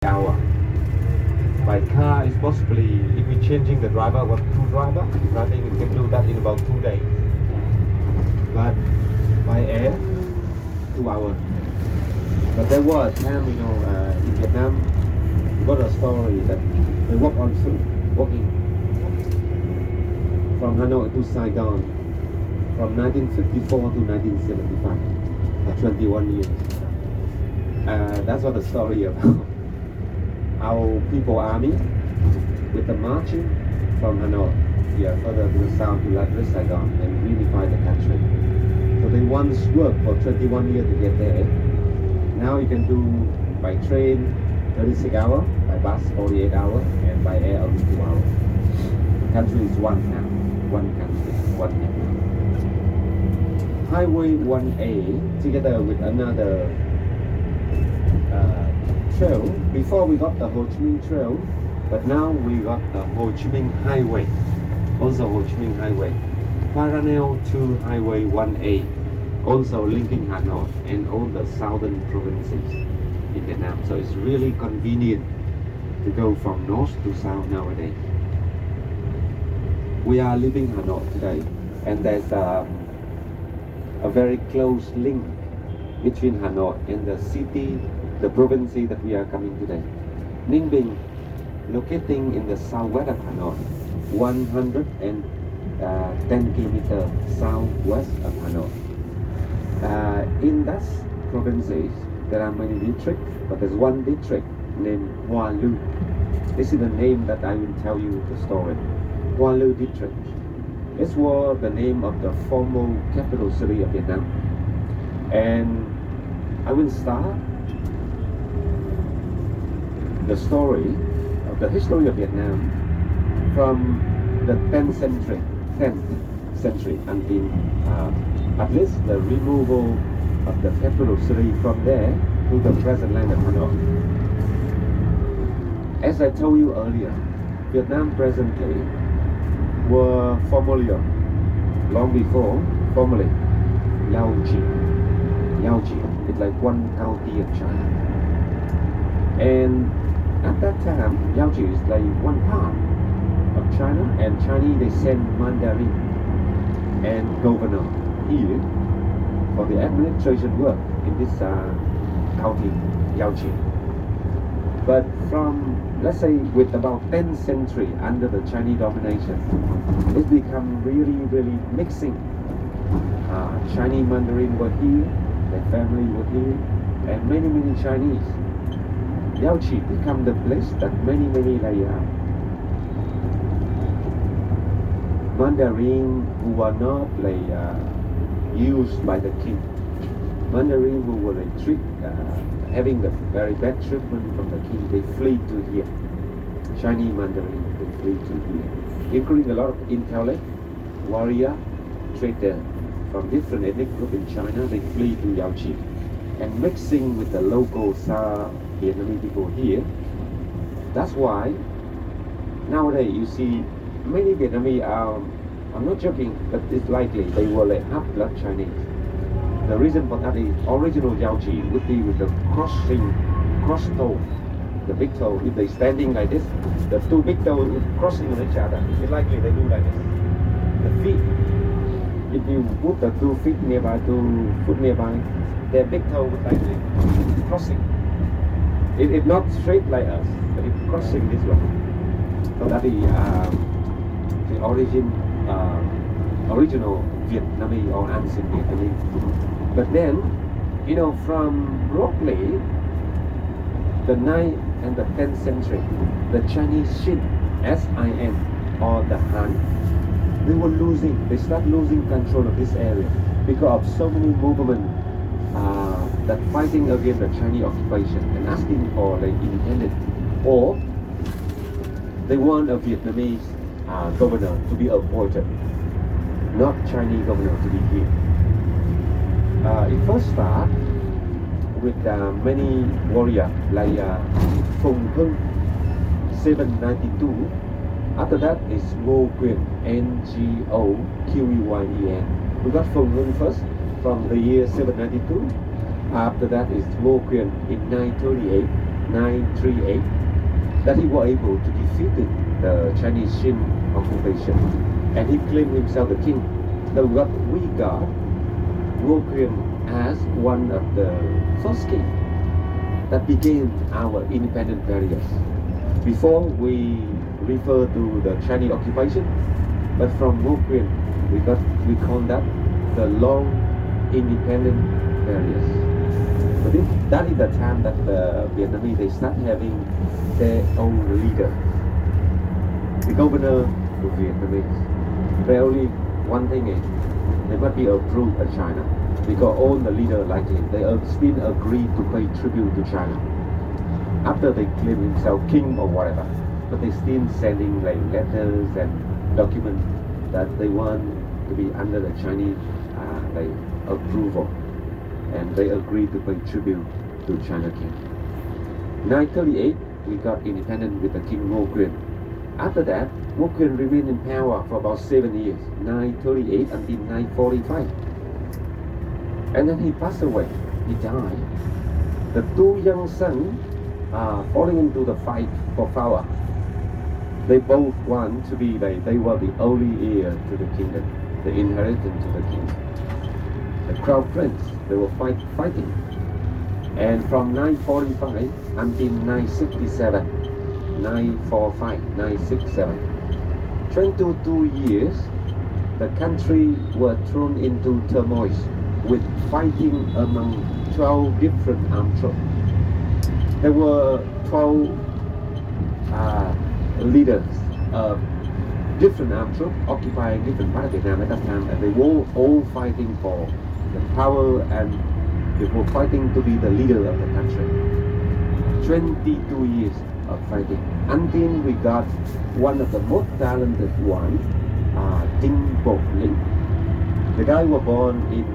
hour. By car is possibly, if we're changing the driver, what two driver, I think we can do that in about 2 days. But by air, 2 hours. But there was a time, in Vietnam, we got a story that they walk on foot, walking from Hanoi to Saigon from 1954 to 1975, 21 years. That's what the story about. Our people army with the marching from Hanoi, further to the south to Saigon and reunify the country. So they once worked for 21 years to get there. Now you can do by train 36 hours, by bus 48 hours, and by air only 2 hours. The country is one now, one country, one network. Highway 1A, together with another trail. Before we got the Ho Chi Minh Trail, but now we got the Ho Chi Minh Highway, also Ho Chi Minh Highway, parallel to Highway 1A, also linking Hanoi and all the southern provinces in Vietnam. So it's really convenient to go from north to south nowadays. We are leaving Hanoi today, and there's a very close link between Hanoi and the city, the province that we are coming today. Ninh, locating in the southwest of Hanoi, 110 kilometers southwest of Hanoi. In that province, there are many districts, but there's one district named Hoa Lu. This is the name that I will tell you the story. Hoa Lu district. This was the name of the former capital city of Vietnam. And I will start the story of the history of Vietnam from the 10th century until at least the removal of the capital city from there to the present land of Hanoi. As I told you earlier, Vietnam presently were formerly, long before, formerly Lao Chi. It's like one county of China. And at that time, Yaoji is like one part of China, and Chinese they send Mandarin and governor here for the administration work in this county, Yaoji. But from, let's say, with about 10th century under the Chinese domination, it's become really mixing. Chinese Mandarin were here, their family were here, and many Chinese. Yaoji become the place that many Mandarin who were not used by the king. Mandarin who were having the very bad treatment from the king, they flee to here. Chinese Mandarin, they flee to here, including a lot of intellect, warrior, trader from different ethnic groups in China. They flee to Yaoji, and mixing with the local Vietnamese people here. That's why nowadays you see many Vietnamese are, I'm not joking, but it's likely they were like half-blood Chinese. The reason for that is original Yaoji would be with the cross toe, the big toe. If they standing like this, the two big toes crossing on each other. It's likely they do like this. The feet, if you put the 2 feet nearby, 2 foot nearby, their big toe would likely crossing. It's not straight like us, but it's crossing this way. So that is the original Vietnamese or ancient Vietnamese. But then, from roughly the 9th and the 10th century, the Chinese Xin, S-I-N, or the Han, they start losing control of this area because of so many movements that fighting against the Chinese occupation and asking for the independence, or they want a Vietnamese governor to be appointed, not Chinese governor to be here. It first started with many warriors like Phùng Hưng, 792. After that is Ngô Quyền, Ngoquyen. We got Phùng Hưng first from the year 792. After that is Ngô Quyền in 938. 938, that he was able to defeat the Chinese Qing occupation, and he claimed himself the king. The what we got Ngô Quyền as one of the first king that became our independent barriers. Before we refer to the Chinese occupation, but from Ngô Quyền we call that the long independent barriers. But that is the time that the Vietnamese they start having their own leader, the governor of Vietnamese. They only one thing is they must be approved by China, because all the leader like him, they still agree to pay tribute to China after they claim himself king or whatever, but they still sending like letters and documents that they want to be under the Chinese like approval, and they agree to pay tribute to China king. 938 we got independent with the king Ngô Quyền. After that, Ngô Quyền remained in power for about 7 years, 938 until 945. And then he passed away, he died. The two young sons falling into the fight for power. They both want to be like, they were the only heir to the kingdom, the inheritance of the kingdom. The crown prince, they were fighting. And from 945 until 967, 945, 967, 22 years, the country was thrown into turmoil with fighting among 12 different armed troops. There were 12 leaders of different armed troops occupying different parts of Vietnam at that time, and they were all fighting for the power, and they were fighting to be the leader of the country. 22 years of fighting until we got one of the most talented one, Dinh Bo Linh. The guy was born in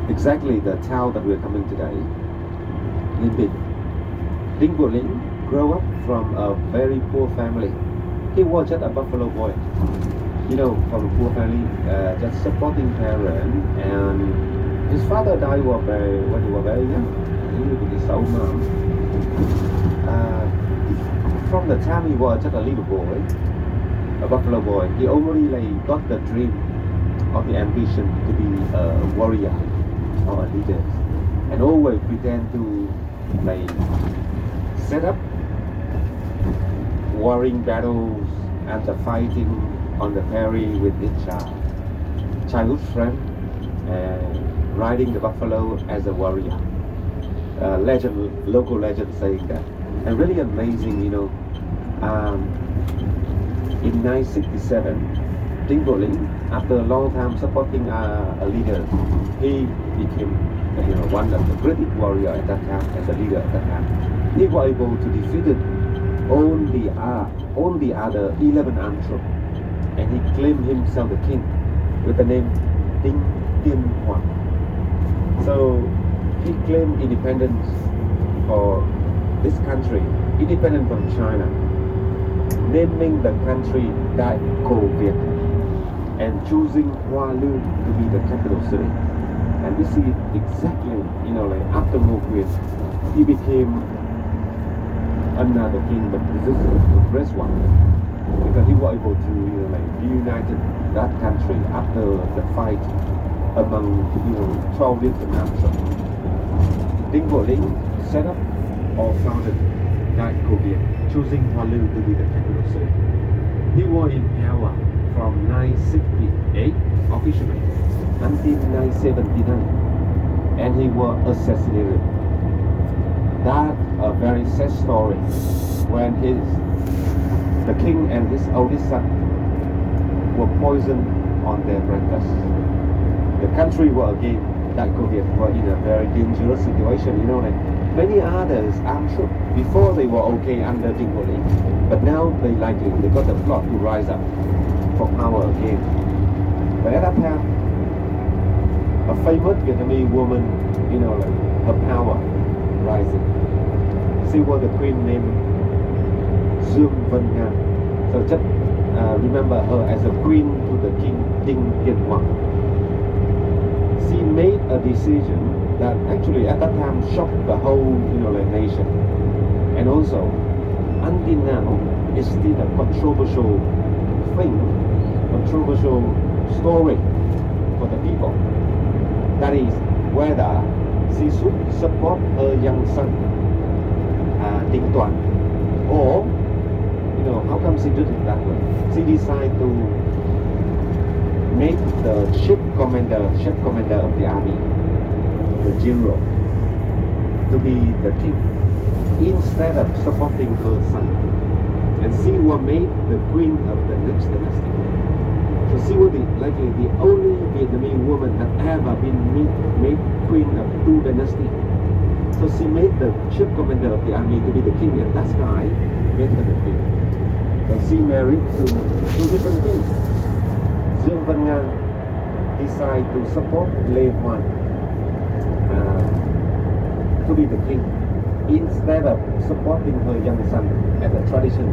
exactly the town that we're coming today, Ninh Binh. Dinh Bo Linh grew up from a very poor family. He was just a buffalo boy, you know, from a poor family, just supporting parents, and his father died when he was very young. He was with his own mom. From the time he was just a little boy, a buffalo boy, he already like got the dream of the ambition to be a warrior or a leader, and always pretend to like set up warring battles and the fighting on the prairie with his childhood friend, and riding the buffalo as a warrior. Local legend saying that, and really amazing, you know. In 967, Dinh Bo Linh, after a long time supporting a leader, he became, you know, one of the greatest warrior at that time and the leader at that time. He was able to defeat all the other 11 armed troops, and he claimed himself the king with the name Dinh Tiên Hoàng. So he claimed independence for this country, independent from China, naming the country Đại Cô Việt and choosing Hoa Lư to be the capital city. And we see exactly, you know, like after Ngô Quyền, he became another king, but this is the first one, because he was able to, you know, like unite that country after the fight among, you know, 12 different nations. Dinh Bo Linh set up or founded Đại Cô Việt, choosing Hoa Lư to be the capital city. He was in power from 968 officially until 979, and he was assassinated. That's a very sad story when the king and his oldest son were poisoned on their breakfast. The country was again, Đại Cô Việt were in a very dangerous situation, you know, like many others armed troops. Before they were okay under Dinh Bo Linh, but now they got the plot to rise up for power again. But at that time, a famous Vietnamese woman, you know, like her power rising. She was the queen named Dương Vân Nga. So just remember her as a queen to the king Dinh Tiên Hoàng. she made a decision that actually at that time shocked the whole, nation. And also, until now, it's still a controversial thing, controversial story for the people. That is whether she should support her young son, Ding Tuan, or, how come she did it that way? She decided to make the chief commander of the army, the general, to be the king, instead of supporting her son. And she was made the queen of the next dynasty. So she was the only Vietnamese woman that ever been made queen of two dynasties. So she made the chief commander of the army to be the king, and that guy made her the king. So she married to two different kings. Dương Văn Ngan decided to support Lê Hoàn to be the king, instead of supporting her young son as a tradition.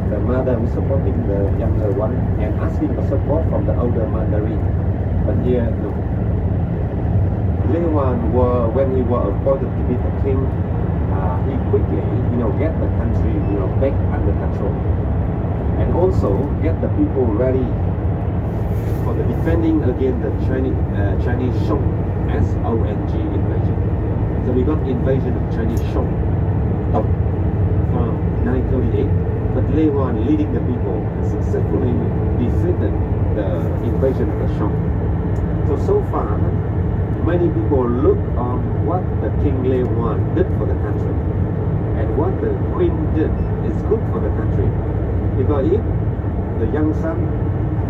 The mother was supporting the younger one and asking for support from the older mandarin. But here, no. Lê Hoàn, when he was appointed to be the king, he quickly, get the country, back under control, and also get the people ready for the defending against the Chinese Song, S-O-N-G invasion. So we got invasion of Chinese Song from 938, but Lê Hoàn leading the people successfully defeated the invasion of the Song. So far, many people look on what the King Lê Hoàn did for the country, and what the Queen did is good for the country. Because if the young son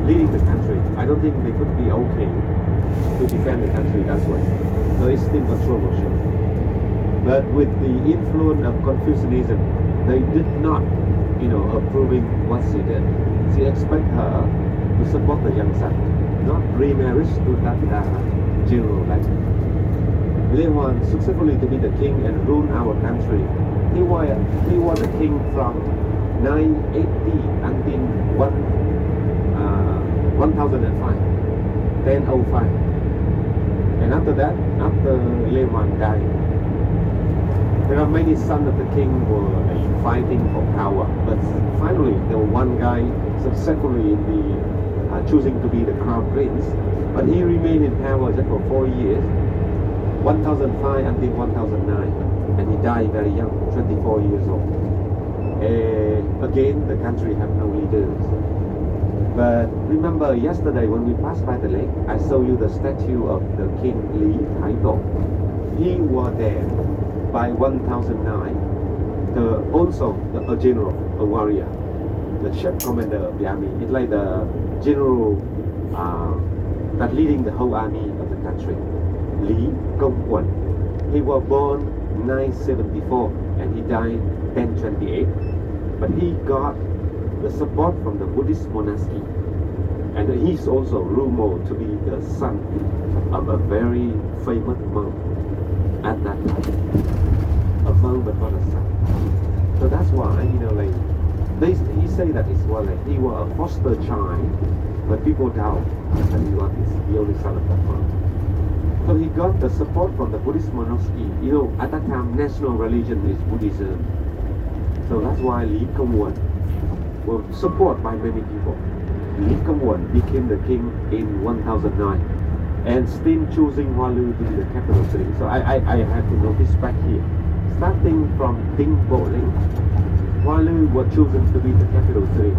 leading the country, I don't think they could be okay to defend the country that way. So it's still controversial. But with the influence of Confucianism, they did not, approving what she did. She expect her to support the young son, not remarriage to that general like Lê Hoàn successfully to be the king and rule our country. He was the king from 980 until 1005. And after that, after Lê Hoàn died, there are many sons of the king who were fighting for power. But finally, there was one guy successfully in the choosing to be the crown prince. But he remained in power just for 4 years, 1005 until 1009. And he died very young, 24 years old. Again, the country have no leaders. But remember yesterday when we passed by the lake, I showed you the statue of the King Lý Thái Tổ. He was there by 1009, a general, a warrior, the chief commander of the army. It's like the general that leading the whole army of the country. Lý Công Uẩn. He was born 974 and he died 1028. But he got the support from the Buddhist monastic, and he's also rumored to be the son of a very famous monk at that time. A monk but not a son. So that's why, he say that it's he was a foster child, but people doubt that he was the only son of that monk. So he got the support from the Buddhist monastic. At that time, national religion is Buddhism. So that's why Lý Công Uẩn was supported by many people. Lý Công Uẩn became the king in 1009 and still choosing Hoa Lư to be the capital city. So I have to notice back here. Starting from Dinh Bộ Linh, Hoa Lư was chosen to be the capital city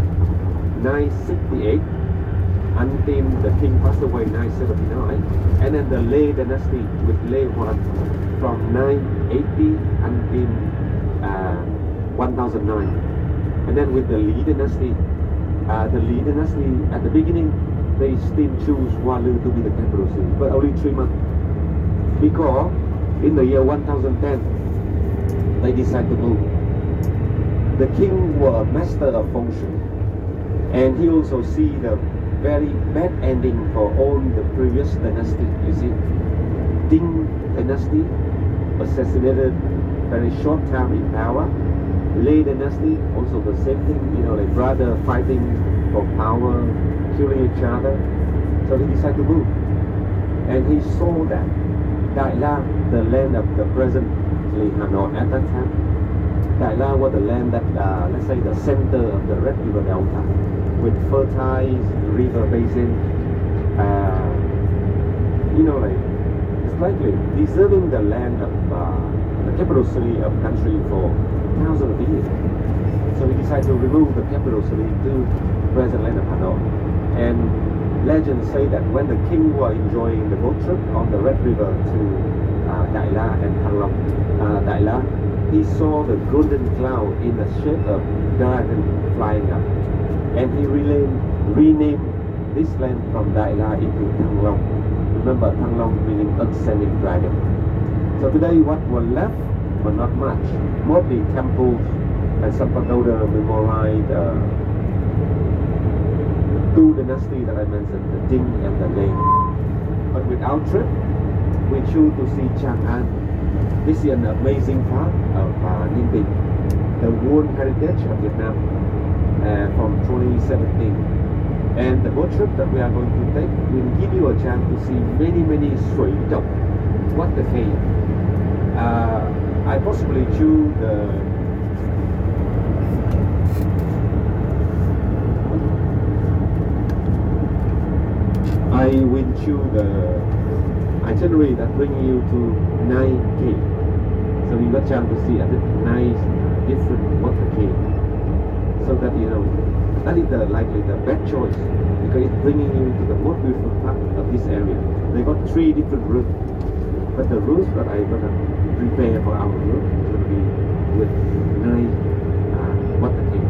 968 until the king passed away 979, and then the Lê dynasty with Lê Hoàn from 980 until 1009, and then with the Lý dynasty at the beginning they still choose Hoa Lư to be the capital city, but only 3 months, because in the year 1010 they decide to move. The king was a master of feng shui, and he also see the very bad ending for all the previous dynasty. You see, Dinh dynasty assassinated very short time in power. Lê dynasty also the same thing, like brother fighting for power, killing each other. So he decided to move. and he saw that Đại La, the land of the presently Hanoi at that time, Đại La was the land that, let's say, the center of the Red River Delta, with fertile river basin, like it's likely deserving the land of the capital city of country for thousands of years. So he decided to remove the capital city to present land of Hanoi. And legends say that when the king was enjoying the boat trip on the Red River to Đại La and Thăng Long, Đại La, he saw the golden cloud in the shape of dragon flying up, and he renamed this land from Đại La into Thăng Long. Remember, Thăng Long meaning ascending dragon. So today, what was left, but not much, mostly temples and some pagoda memorialize two dynasties that I mentioned, the Ding and the Ninh. But with our trip, we choose to see Chang'an. This is an amazing part of Ninh, the World Heritage of Vietnam from 2017. And the boat trip that we are going to take will give you a chance to see many sui dọc, water cave. I possibly choose I will choose the itinerary that brings you to 9K. So you got chance to see a nice different water cave. So that that is likely the best choice, because it's bringing you to the most beautiful part of this area. They got 3 different routes, but the routes that I'm gonna prepare for our route is gonna be with 9 water cave.